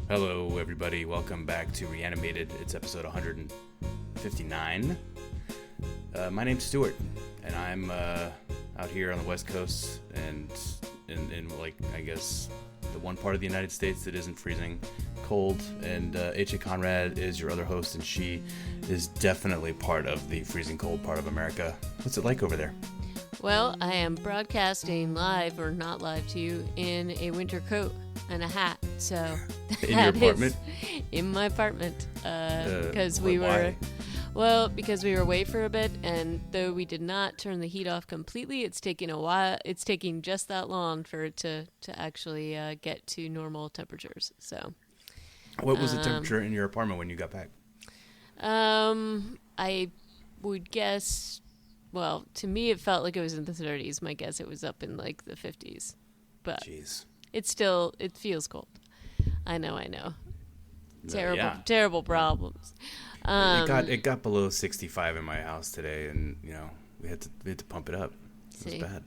Hello, everybody. Welcome back to Reanimated. It's episode 159. My name's Stuart, and I'm out here on the West Coast, and in I guess, the one part of the United States that isn't freezing cold. And H.A. Conrad is your other host, and she is definitely part of the freezing cold part of America. What's it like over there? Well, I am broadcasting live, or not live to you, in a winter coat and a hat. So In your apartment? In my apartment. Because why? because we were away for a bit, and though we did not turn the heat off completely, it's taking a while. It's taking just that long for it to actually get to normal temperatures. So, What was the temperature in your apartment when you got back? I would guess. Well, to me, it felt like it was in the 30s. My guess, it was up in like the 50s, but Jeez. it feels cold. I know. Yeah. Terrible problems. It got below 65 in my house today, and we had to pump it up. It was bad.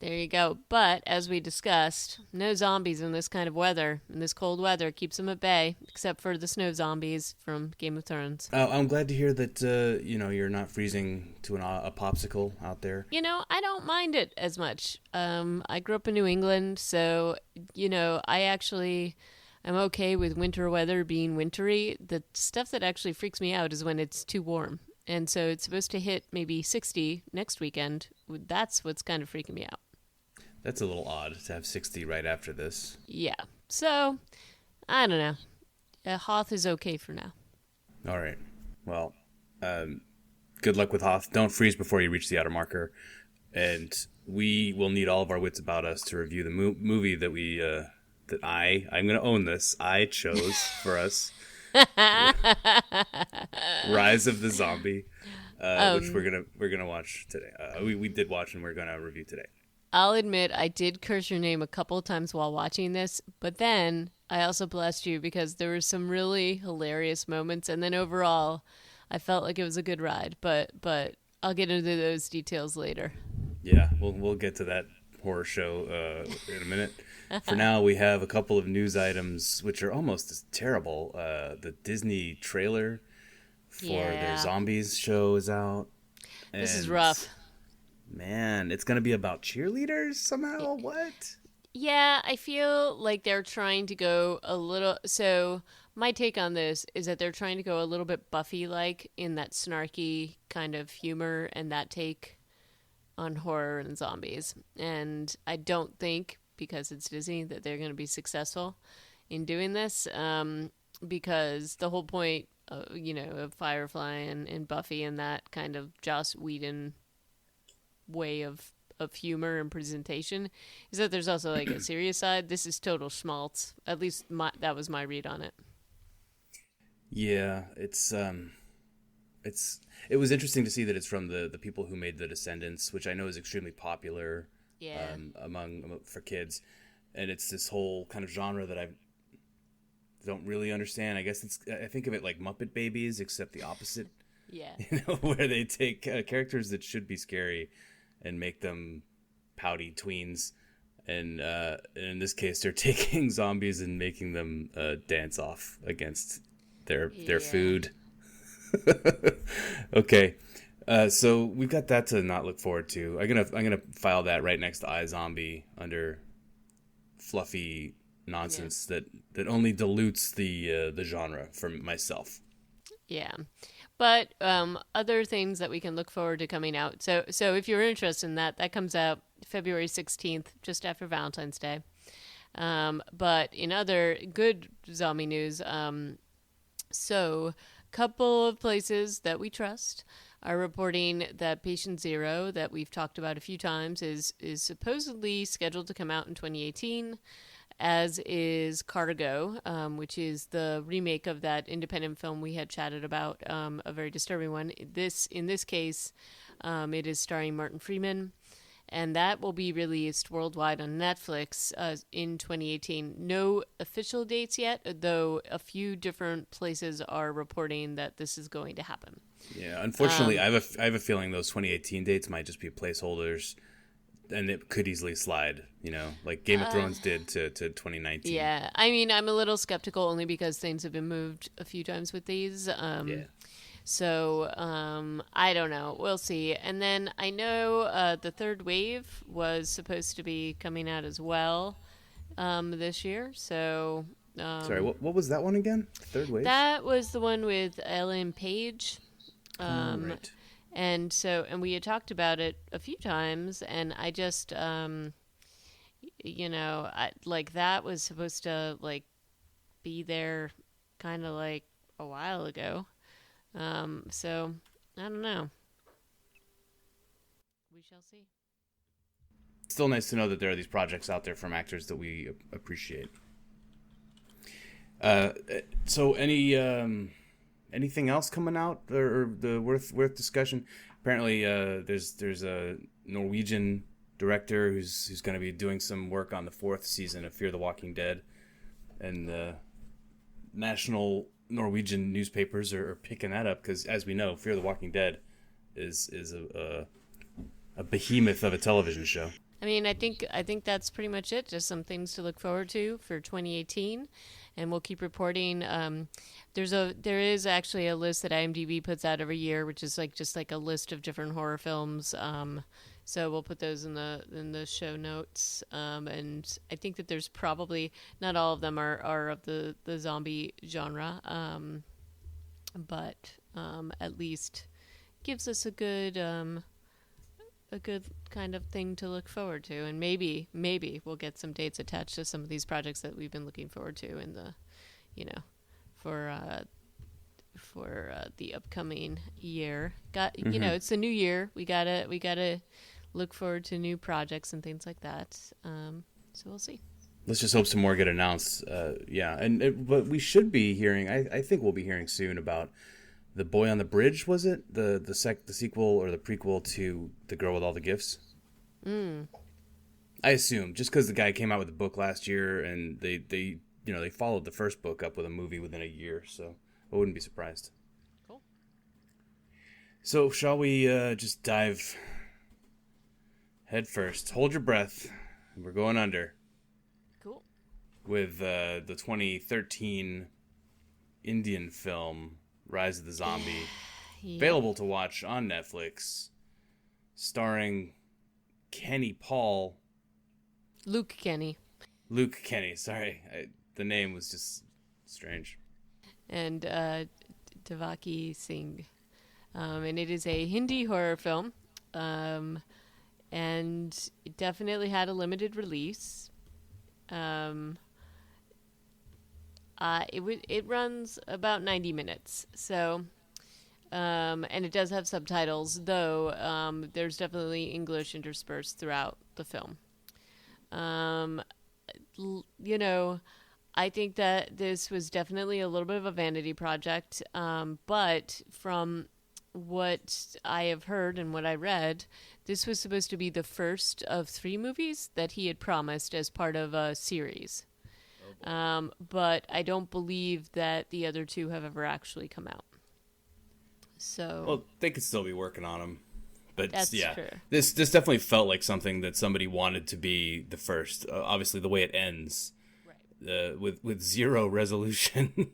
There you go. But as we discussed, no zombies in this kind of weather. And this cold weather keeps them at bay, except for the snow zombies from Game of Thrones. I'm glad to hear that you're not freezing to a popsicle out there. I don't mind it as much. I grew up in New England, so I actually am okay with winter weather being wintry. The stuff that actually freaks me out is when it's too warm. And so it's supposed to hit maybe 60 next weekend. That's what's kind of freaking me out. That's a little odd to have 60 right after this. Yeah. So, I don't know. Hoth is okay for now. All right. Well, good luck with Hoth. Don't freeze before you reach the outer marker. And we will need all of our wits about us to review the movie that I'm going to own this. I chose for us. Rise of the Zombie, which we're gonna watch today. We did watch, and we're gonna review today. I'll admit I did curse your name a couple of times while watching this, but then I also blessed you because there were some really hilarious moments, and then overall, I felt like it was a good ride. But I'll get into those details later. Yeah, we'll get to that horror show in a minute. For now, we have a couple of news items which are almost as terrible. The Disney trailer for their Zombies show is out. This is rough. Man, it's going to be about cheerleaders somehow? What? Yeah, I feel like they're trying to go a little... So my take on this is that they're trying to go a little bit Buffy-like in that snarky kind of humor and that take on horror and zombies. And I don't think, because it's Disney, that they're going to be successful in doing this. Because the whole point, of Firefly and Buffy and that kind of Joss Whedon way of humor and presentation is that there's also like a serious side. This is total schmaltz. At least that was my read on it. Yeah, it was interesting to see that it's from the people who made The Descendants, which I know is extremely popular for kids, and it's this whole kind of genre that I don't really understand. I guess I think of it like Muppet Babies, except the opposite. Yeah. Where they take characters that should be scary and make them pouty tweens, and in this case, they're taking zombies and making them dance off against their food. Okay, so we've got that to not look forward to. I'm gonna file that right next to iZombie under fluffy nonsense that only dilutes the genre for myself. Yeah. But other things that we can look forward to coming out. So if you're interested in that comes out February 16th, just after Valentine's Day. But in other good zombie news, so couple of places that we trust are reporting that Patient Zero, that we've talked about a few times, is supposedly scheduled to come out in 2018. As is Cargo, which is the remake of that independent film we had chatted about, a very disturbing one. In this case, it is starring Martin Freeman, and that will be released worldwide on Netflix in 2018. No official dates yet, though a few different places are reporting that this is going to happen. Yeah, unfortunately, I have a feeling those 2018 dates might just be placeholders and it could easily slide, like Game of Thrones did to 2019. Yeah, I mean, I'm a little skeptical only because things have been moved a few times with these. Yeah. So I don't know. We'll see. And then I know the third wave was supposed to be coming out as well this year. So Sorry, what was that one again? Third wave? that was the one with Ellen Page. Right. And we had talked about it a few times, and I just, that was supposed to, like, be there kind of, like, a while ago. So, I don't know. We shall see. It's still nice to know that there are these projects out there from actors that we appreciate. So anything else coming out or the worth discussion? Apparently, there's a Norwegian director who's going to be doing some work on the 4th season of Fear the Walking Dead, and the national Norwegian newspapers are picking that up because, as we know, Fear the Walking Dead is a behemoth of a television show. I mean, I think that's pretty much it. Just some things to look forward to for 2018, and we'll keep reporting. There is actually a list that IMDb puts out every year, which is just like a list of different horror films. So we'll put those in the show notes. And I think that there's probably not all of them are of the zombie genre, but at least gives us a good kind of thing to look forward to, and maybe we'll get some dates attached to some of these projects that we've been looking forward to in the, for the upcoming year. It's the new year. We gotta look forward to new projects and things like that. So we'll see. Let's just hope some more get announced. But we should be hearing. I think we'll be hearing soon about The Boy on the Bridge. Was it the sequel or the prequel to The Girl with All the Gifts? I assume just because the guy came out with a book last year, and they followed the first book up with a movie within a year, so I wouldn't be surprised. Cool. So shall we just dive head first? Hold your breath. We're going under. Cool. With the 2013 Indian film Rise of the Zombie, available to watch on Netflix, starring Kenny Paul. Luke Kenny, sorry. The name was just strange. And Devaki Singh. And it is a Hindi horror film. And it definitely had a limited release. It runs about 90 minutes. So, and it does have subtitles, though there's definitely English interspersed throughout the film. I think that this was definitely a little bit of a vanity project, but from what I have heard and what I read, this was supposed to be the first of 3 movies that he had promised as part of a series. But I don't believe that the other 2 have ever actually come out. So, well, they could still be working on them. But that's yeah, true. This definitely felt like something that somebody wanted to be the first. Obviously, the way it ends, right, with zero resolution,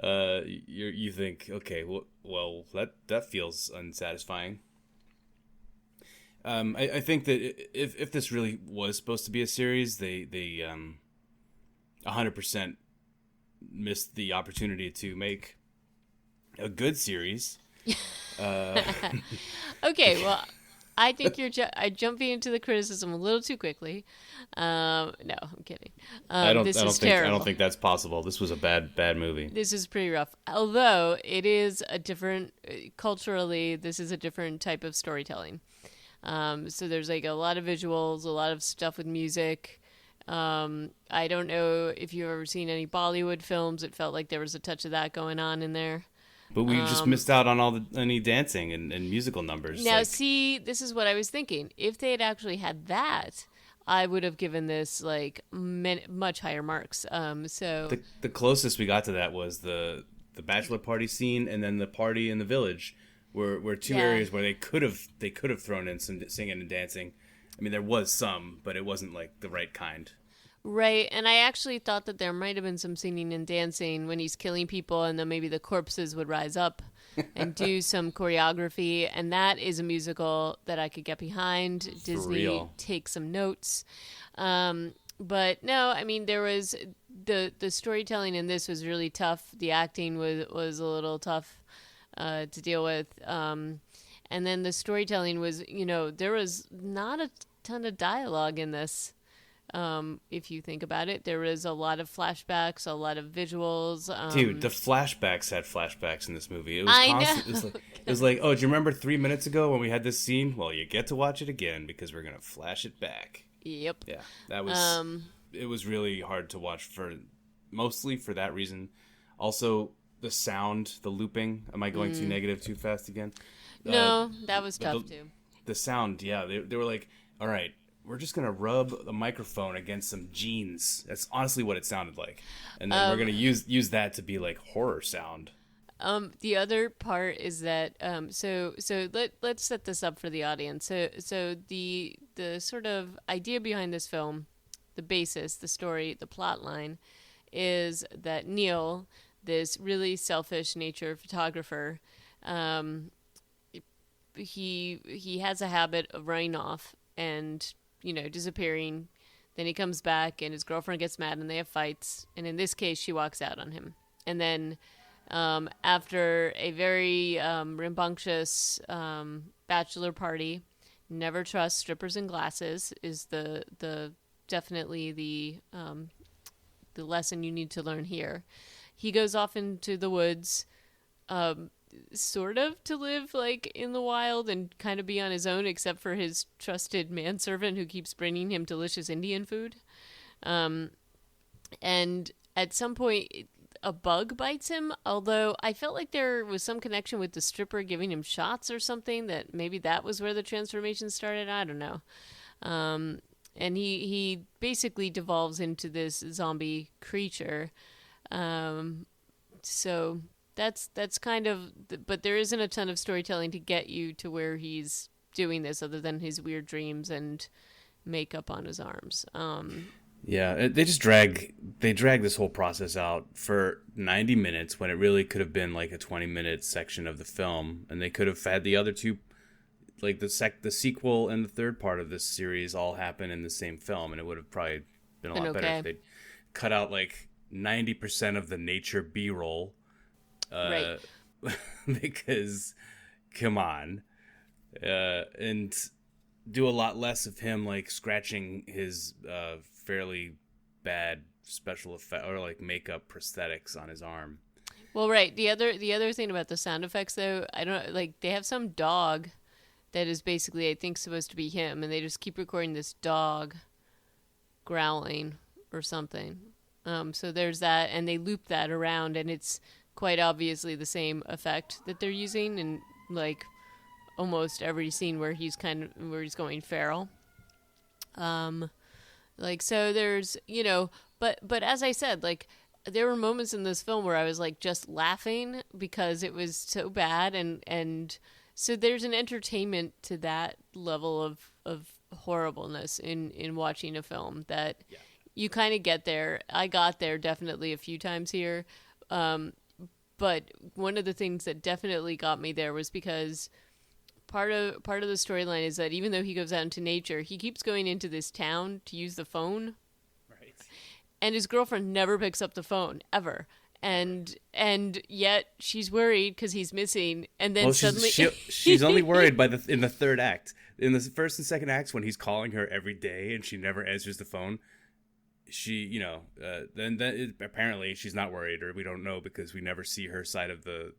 you think, okay, well that feels unsatisfying. I think that if this really was supposed to be a series, they 100% missed the opportunity to make a good series. Okay, well, I think you're jumping into the criticism a little too quickly. No, I'm kidding. I don't terrible. think that's possible. This was a bad movie. This is pretty rough. Although it is a different culturally, this is a different type of storytelling. So there's like a lot of visuals, a lot of stuff with music. I don't know if you've ever seen any Bollywood films. It felt like there was a touch of that going on in there. But we just missed out on any dancing and musical numbers. Now, see, this is what I was thinking. If they had actually had that, I would have given this like much higher marks. So the closest we got to that was the bachelor party scene, and then the party in the village, were 2 areas where they could have thrown in some singing and dancing. I mean, there was some, but it wasn't like the right kind. Right, and I actually thought that there might have been some singing and dancing when he's killing people, and then maybe the corpses would rise up and do some choreography, and that is a musical that I could get behind. Disney real. take some notes. But no, I mean there was the storytelling in this was really tough. The acting was a little tough to deal with, and then the storytelling was, there was not a ton of dialogue in this. If you think about it, there was a lot of flashbacks, a lot of visuals. Dude, the flashbacks had flashbacks in this movie. It was I constant. know. It was like, oh, do you remember 3 minutes ago when we had this scene? Well, you get to watch it again because we're gonna flash it back. Yep. Yeah, that was. It was really hard to watch mostly for that reason. Also, the sound, the looping. Am I going too negative too fast again? No, that was tough too. The sound, yeah, they were like, all right, we're just gonna rub the microphone against some jeans. That's honestly what it sounded like, and then we're gonna use that to be like horror sound. The other part is that let's set this up for the audience. So the sort of idea behind this film, the basis, the story, the plot line, is that Neil, this really selfish nature photographer, he has a habit of running off and disappearing. Then he comes back and his girlfriend gets mad and they have fights. And in this case, she walks out on him. And then after a very rambunctious bachelor party, never trust strippers and glasses is the definitely the lesson you need to learn here. He goes off into the woods, sort of to live like in the wild and kind of be on his own, except for his trusted manservant who keeps bringing him delicious Indian food. And at some point, a bug bites him, although I felt like there was some connection with the stripper giving him shots or something, that maybe that was where the transformation started. I don't know. And he basically devolves into this zombie creature. So that's kind of, but there isn't a ton of storytelling to get you to where he's doing this other than his weird dreams and makeup on his arms. Yeah, they drag this whole process out for 90 minutes when it really could have been like a 20-minute section of the film, and they could have had the other two, like the sequel and the third part of this series, all happen in the same film, and it would have probably been a lot better if they'd cut out like 90% of the nature B-roll. Right. Because, come on, and do a lot less of him like scratching his fairly bad special effect or like makeup prosthetics on his arm. Well, right. The other thing about the sound effects, though, I don't like. They have some dog that is basically, I think, supposed to be him, and they just keep recording this dog growling or something. So there's that, and they loop that around, and it's quite obviously the same effect that they're using in like almost every scene where he's going feral. Like, so there's, but as I said, like, there were moments in this film where I was like just laughing because it was so bad, and so there's an entertainment to that level of horribleness in watching a film that you kind of get there. I got there definitely a few times here. But one of the things that definitely got me there was because part of the storyline is that even though he goes out into nature, he keeps going into this town to use the phone. Right. And his girlfriend never picks up the phone ever. And yet she's worried because he's missing. And then suddenly she's only worried in the third act. In the first and second acts, when he's calling her every day and she never answers the phone, she, apparently she's not worried, or we don't know because we never see her side of the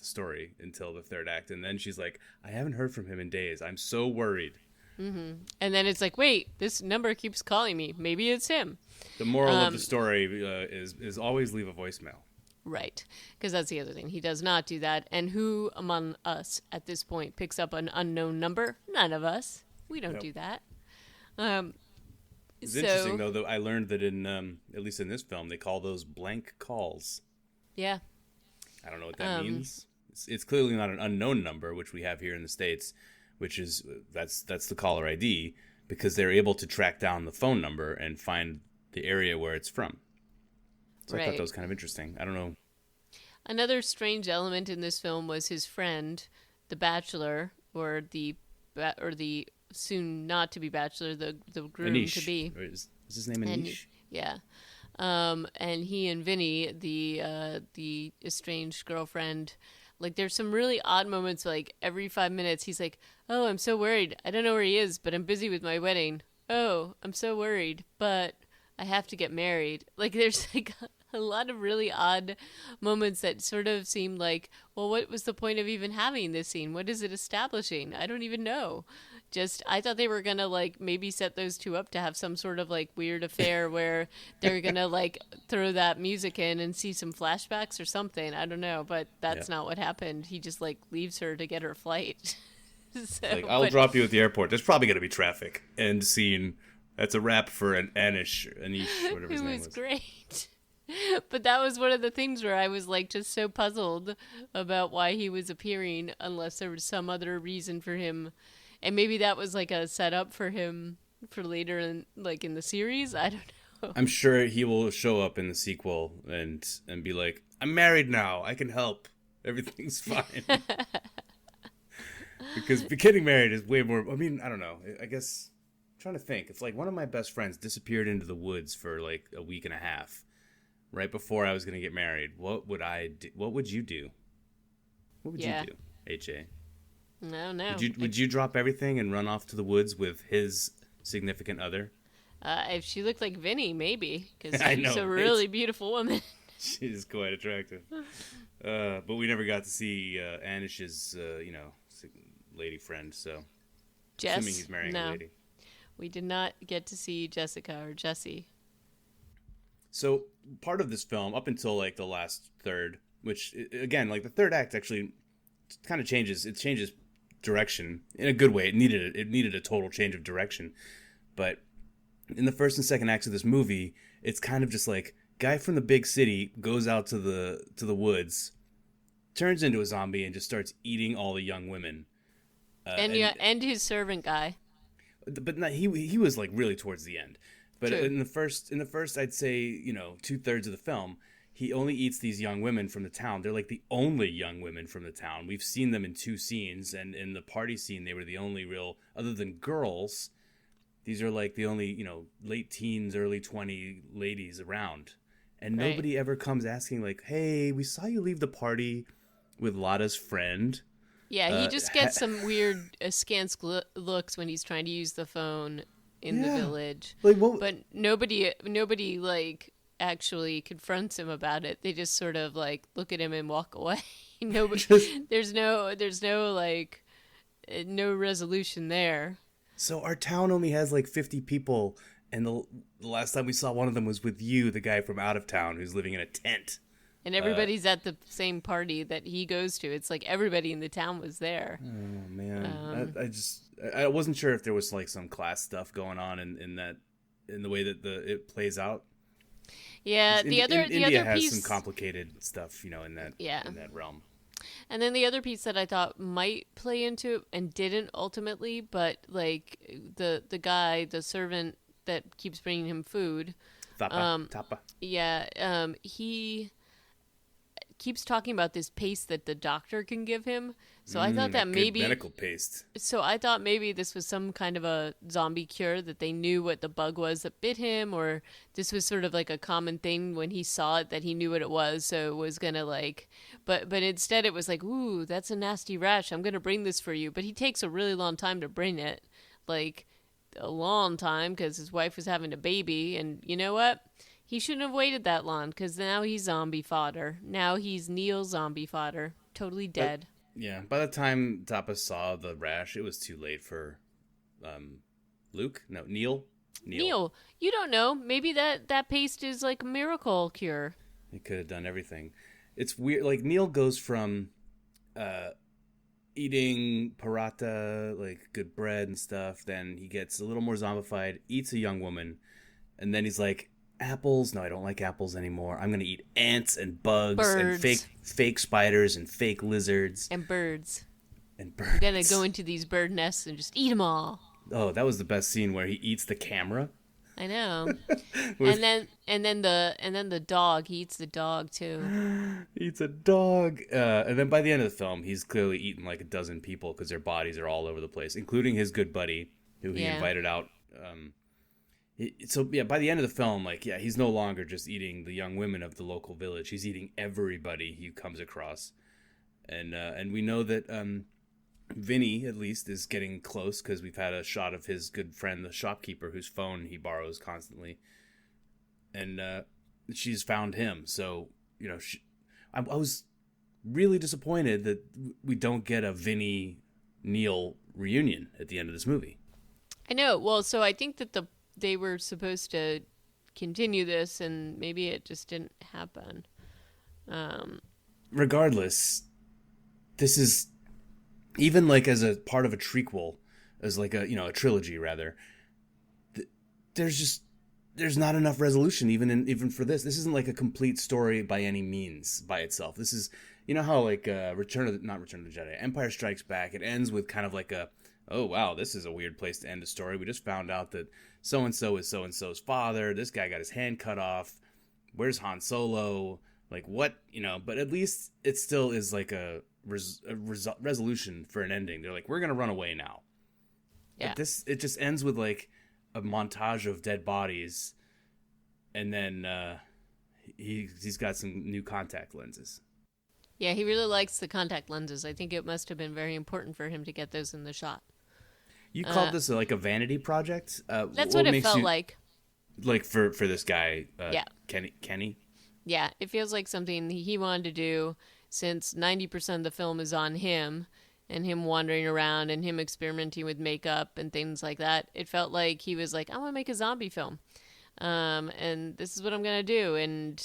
story until the third act. And then she's like, I haven't heard from him in days. I'm so worried. Mm-hmm. And then it's like, wait, this number keeps calling me. Maybe it's him. The moral of the story is always leave a voicemail. Right. Because that's the other thing. He does not do that. And who among us at this point picks up an unknown number? None of us. We don't do that. It's interesting, though, I learned that in, at least in this film, they call those blank calls. Yeah. I don't know what that means. It's clearly not an unknown number, which we have here in the States, which is, that's the caller ID. because they're able to track down the phone number and find the area where it's from. So I thought that was kind of interesting. I don't know. Another strange element in this film was his friend, the bachelor, or the soon not to be bachelor, the groom Anish. to be. Is his name Anish? Yeah. And he and Vinny, the estranged girlfriend, like there's some really odd moments. Like every 5 minutes, he's like, "Oh, I'm so worried. I don't know where he is, but I'm busy with my wedding. Oh, I'm so worried, but I have to get married." Like there's like a lot of really odd moments that sort of seem like, well, what was the point of even having this scene? What is it establishing? I don't even know. I thought they were going to like maybe set those two up to have some sort of like weird affair where they're going to like throw that music in and see some flashbacks or something. I don't know, but that's not what happened. He just like leaves her to get her flight. So, like, I'll drop you at the airport. There's probably going to be traffic. End scene. That's a wrap for an Anish, whatever his name was. It was great. But that was one of the things where I was like just so puzzled about why he was appearing unless there was some other reason for him. And maybe that was like a setup for him for later in the series. I don't know. I'm sure he will show up in the sequel and be like, "I'm married now. I can help. Everything's fine." Because getting married is way more. I mean, I don't know. I guess I'm trying to think. It's like one of my best friends disappeared into the woods for like a week and a half, right before I was going to get married. What would I do? What would you do? What would you do, HA? No. Would you drop everything and run off to the woods with his significant other? If she looked like Vinny, maybe, because I she's know, a really beautiful woman. She's quite attractive. But we never got to see Anish's, lady friend. So, Jess, assuming he's marrying a lady. We did not get to see Jessica or Jessie. So part of this film, up until like the last third, which again, like the third act actually kind of changes. It changes direction in a good way. It needed a total change of direction. But in the first and second acts of this movie, it's kind of just like guy from the big city goes out to the woods, turns into a zombie, and just starts eating all the young women. And his servant guy. But not, he was like really towards the end. But True. in the first, I'd say 2/3 of the film, he only eats these young women from the town. They're like the only young women from the town. We've seen them in 2 scenes, and in the party scene, they were the only real, other than girls. These are like the only late teens, early 20 ladies around, and nobody ever comes asking like, "Hey, we saw you leave the party with Lotta's friend." Yeah, he just gets some weird askance looks when he's trying to use the phone in the village. Like, but nobody like actually confronts him about it. They just sort of like look at him and walk away. There's no like no resolution there. So our town only has like 50 people, and the last time we saw one of them was with you, the guy from out of town who's living in a tent. And everybody's at the same party that he goes to. It's like everybody in the town was there. Oh man, I wasn't sure if there was like some class stuff going on in the way that it plays out. Yeah, India other has piece, some complicated stuff, in that realm. And then the other piece that I thought might play into it and didn't ultimately, but like the guy, the servant that keeps bringing him food, Tapa. Yeah, he keeps talking about this paste that the doctor can give him. So I thought that maybe medical paste. So I thought maybe this was some kind of a zombie cure, that they knew what the bug was that bit him, or this was sort of like a common thing when he saw it that he knew what it was, so it was gonna like, but instead it was like, ooh, that's a nasty rash. I'm gonna bring this for you. But he takes a really long time to bring it, like a long time, because his wife was having a baby, and you know what? He shouldn't have waited that long, because now he's zombie fodder. Now he's Neil zombie fodder, totally dead. Yeah, by the time Tapa saw the rash, it was too late for Neil. Neil, you don't know. Maybe that paste is like a miracle cure. He could have done everything. It's weird. Like, Neil goes from eating paratha, like good bread and stuff, then he gets a little more zombified, eats a young woman, and then he's like, apples? No, I don't like apples anymore. I'm going to eat ants and bugs and fake spiders and fake lizards. And birds. I'm going to go into these bird nests and just eat them all. Oh, that was the best scene where he eats the camera. I know. With- And then the dog, he eats the dog too. Eats a dog. And then by the end of the film, he's clearly eaten like a dozen people because their bodies are all over the place, including his good buddy who he Yeah. invited out. So yeah, by the end of the film, like, yeah, he's no longer just eating the young women of the local village. He's eating everybody he comes across. And we know that Vinny, at least, is getting close because we've had a shot of his good friend, the shopkeeper, whose phone he borrows constantly. And she's found him. So, I was really disappointed that we don't get a Vinny Neil reunion at the end of this movie. I know. Well, so I think that they were supposed to continue this, and maybe it just didn't happen. Regardless, this is even like as a part of a trequel, as like a trilogy rather. There's not enough resolution even for this. This isn't like a complete story by any means by itself. This is how like Return of the Jedi, Empire Strikes Back. It ends with kind of like oh wow, this is a weird place to end a story. We just found out that so and so is so and so's father. This guy got his hand cut off. Where's Han Solo? Like what? But at least it still is like a resolution for an ending. They're like, we're gonna run away now. Yeah. But it just ends with like a montage of dead bodies, and then he's got some new contact lenses. Yeah, he really likes the contact lenses. I think it must have been very important for him to get those in the shot. You called this like a vanity project? That's what it felt like. Like for this guy, Yeah. Kenny? Yeah, it feels like something he wanted to do since 90% of the film is on him and him wandering around and him experimenting with makeup and things like that. It felt like he was like, I want to make a zombie film. And this is what I'm going to do. And,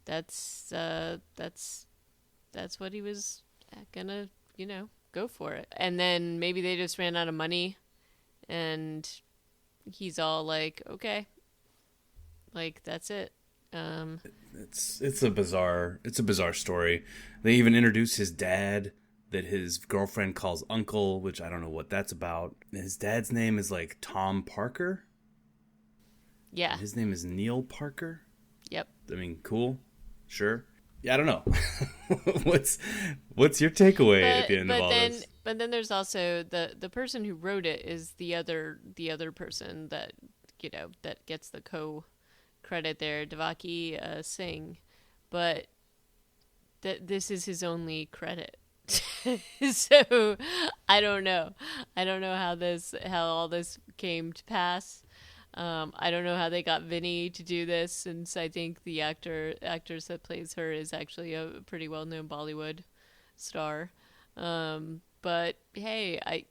that's what he was going to, go for it. And then maybe they just ran out of money and he's all like, okay, like that's it. It's a bizarre story. They even introduce his dad that his girlfriend calls uncle, which I don't know what that's about. His dad's name is like Tom Parker. Yeah. His name is Neil Parker. Yep. I mean, cool. Sure. Yeah, I don't know. What's your takeaway at the end of all this? But then there's also the person who wrote it is the other person that that gets the credit there, Devaki Singh, but this is his only credit. So I don't know how all this came to pass. I don't know how they got Vinny to do this, since I think the actress that plays her is actually a pretty well-known Bollywood star. But hey,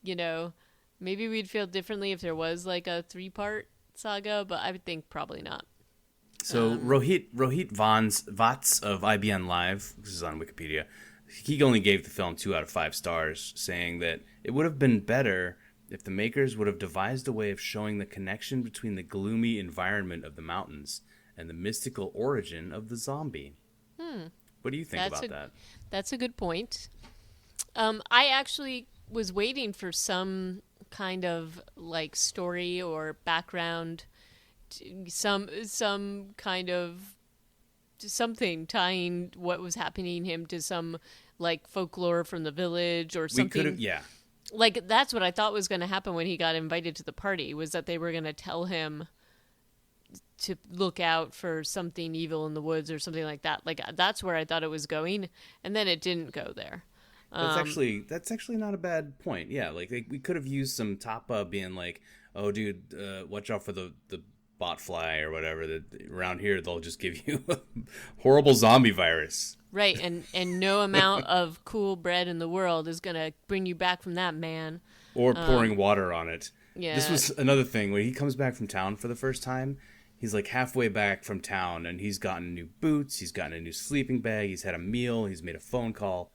maybe we'd feel differently if there was like a 3-part saga, but I would think probably not. So Rohit Vats of IBN Live, this is on Wikipedia, he only gave the film 2 out of 5 stars, saying that it would have been better if the makers would have devised a way of showing the connection between the gloomy environment of the mountains and the mystical origin of the zombie. What do you think about that? That's a good point. I actually was waiting for some kind of like story or background, some kind of something tying what was happening to him to some like folklore from the village or something. We could have, yeah. Like, that's what I thought was going to happen when he got invited to the party, was that they were going to tell him to look out for something evil in the woods or something like that. Like, that's where I thought it was going, and then it didn't go there. That's actually not a bad point. Yeah, like we could have used some Tapa being like, oh, dude, watch out for the bot fly or whatever. That around here they'll just give you a horrible zombie virus. Right, and no amount of cool bread in the world is going to bring you back from that, man. Or pouring water on it. Yeah. This was another thing. When he comes back from town for the first time, he's like halfway back from town, and he's gotten new boots, he's gotten a new sleeping bag, he's had a meal, he's made a phone call.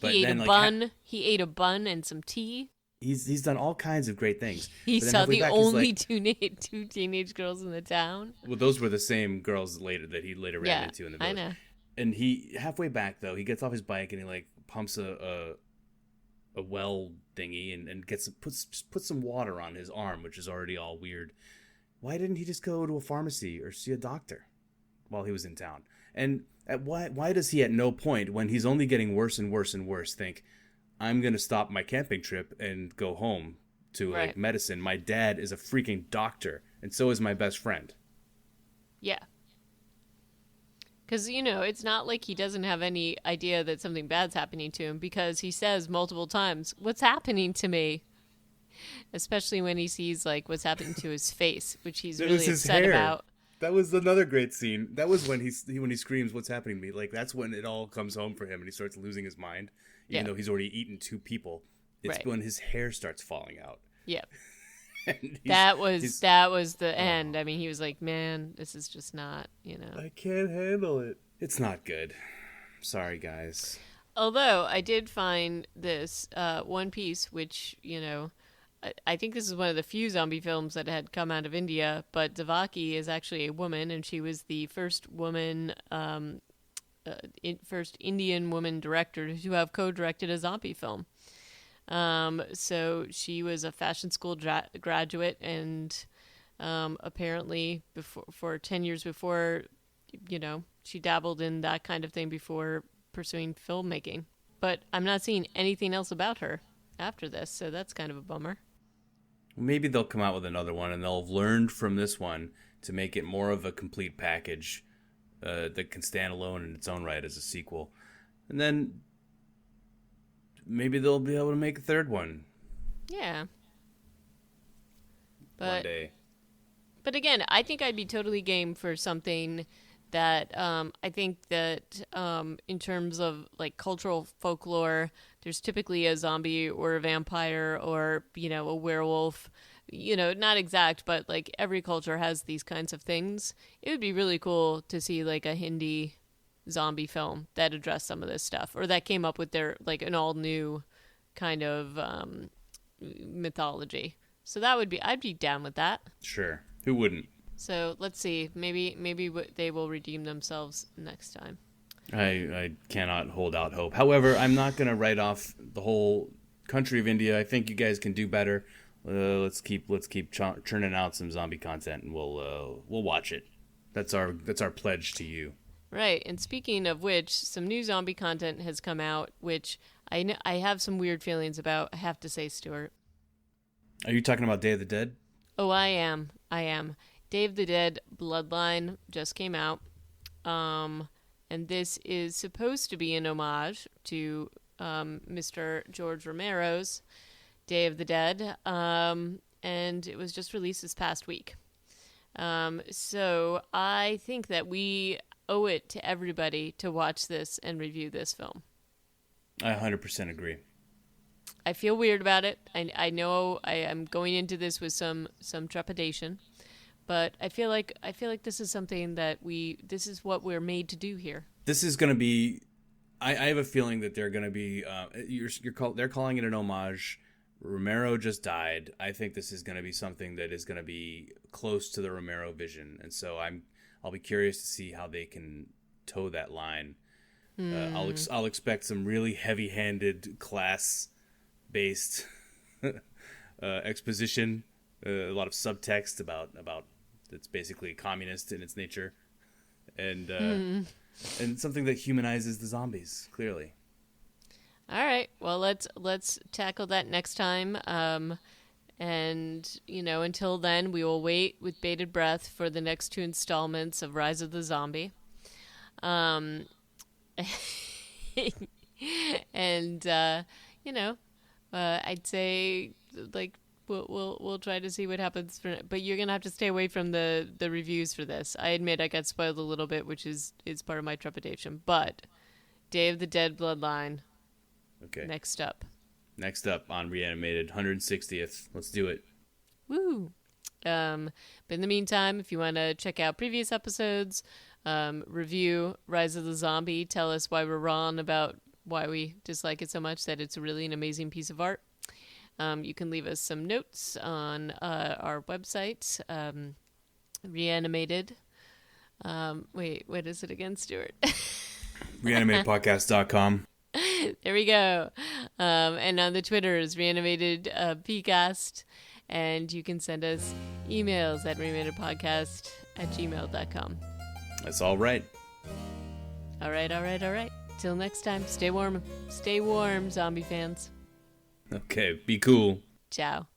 He ate a bun and some tea. He's done all kinds of great things. He saw the only two teenage girls in the town. Well, those were the same girls that he later ran into in the village. I know. And he halfway back though, he gets off his bike and he like pumps a a well thingy and puts some water on his arm, which is already all weird. Why didn't he just go to a pharmacy or see a doctor while he was in town? And why does he at no point, when he's only getting worse and worse and worse, think, I'm going to stop my camping trip and go home to like medicine? My dad is a freaking doctor, and so is my best friend. Yeah. Because, it's not like he doesn't have any idea that something bad's happening to him, because he says multiple times, what's happening to me? Especially when he sees, like, what's happening to his face, which he's really upset about. That was another great scene. That was when he screams, what's happening to me? Like, that's when it all comes home for him and he starts losing his mind, even though he's already eaten 2 people. It's when his hair starts falling out. Yeah. That was the end. I mean, he was like, man, this is just not, I can't handle it. It's not good. Sorry, guys. Although I did find this one piece, which, I think this is one of the few zombie films that had come out of India, but Devaki is actually a woman, and she was the first woman, first Indian woman director to have co-directed a zombie film. So she was a fashion school graduate, and apparently for 10 years before, she dabbled in that kind of thing before pursuing filmmaking. But I'm not seeing anything else about her after this, so that's kind of a bummer. Maybe they'll come out with another one, and they'll have learned from this one to make it more of a complete package that can stand alone in its own right as a sequel. And then maybe they'll be able to make a third one. Yeah. One day. But again, I think I'd be totally game for something that I think that in terms of like cultural folklore, there's typically a zombie or a vampire or, a werewolf, not exact, but like every culture has these kinds of things. It would be really cool to see like a Hindi zombie film that addressed some of this stuff, or that came up with their like an all new kind of mythology. So I'd be down with that. Sure. Who wouldn't? So let's see. Maybe they will redeem themselves next time. I cannot hold out hope. However, I'm not going to write off the whole country of India. I think you guys can do better. Let's keep churning out some zombie content, and we'll watch it. That's our pledge to you. Right. And speaking of which, some new zombie content has come out, which I have some weird feelings about. I have to say, Stuart. Are you talking about Day of the Dead? Oh, I am. Day of the Dead Bloodline just came out. And this is supposed to be an homage to Mr. George Romero's Day of the Dead. And it was just released this past week. So I think that we owe it to everybody to watch this and review this film. I 100% agree. I feel weird about it. I know I am going into this with some trepidation, but I feel like this is something that this is what we're made to do here. This is going to be. I have a feeling that they're going to be. They're calling it an homage. Romero just died. I think this is going to be something that is going to be close to the Romero vision, and so I'll be curious to see how they can toe that line. I'll expect some really heavy-handed class-based exposition, a lot of subtext about it's basically communist in its nature, and something that humanizes the zombies clearly. All right, well let's tackle that next time. And, until then, we will wait with bated breath for the next 2 installments of Rise of the Zombie. And, I'd say, like, we'll try to see what happens. But you're going to have to stay away from the reviews for this. I admit I got spoiled a little bit, which is part of my trepidation. But Day of the Dead Bloodline. Okay. Next up on Reanimated, 160th. Let's do it. Woo! But in the meantime, if you want to check out previous episodes, review Rise of the Zombie, tell us why we're wrong about why we dislike it so much, that it's really an amazing piece of art. You can leave us some notes on our website, Reanimated. Wait, what is it again, Stuart? Reanimatedpodcast.com. There we go. And on the Twitter is Reanimated PCast. And you can send us emails at reanimatedpodcast@gmail.com. That's all right. All right. Till next time, stay warm. Stay warm, zombie fans. Okay, be cool. Ciao.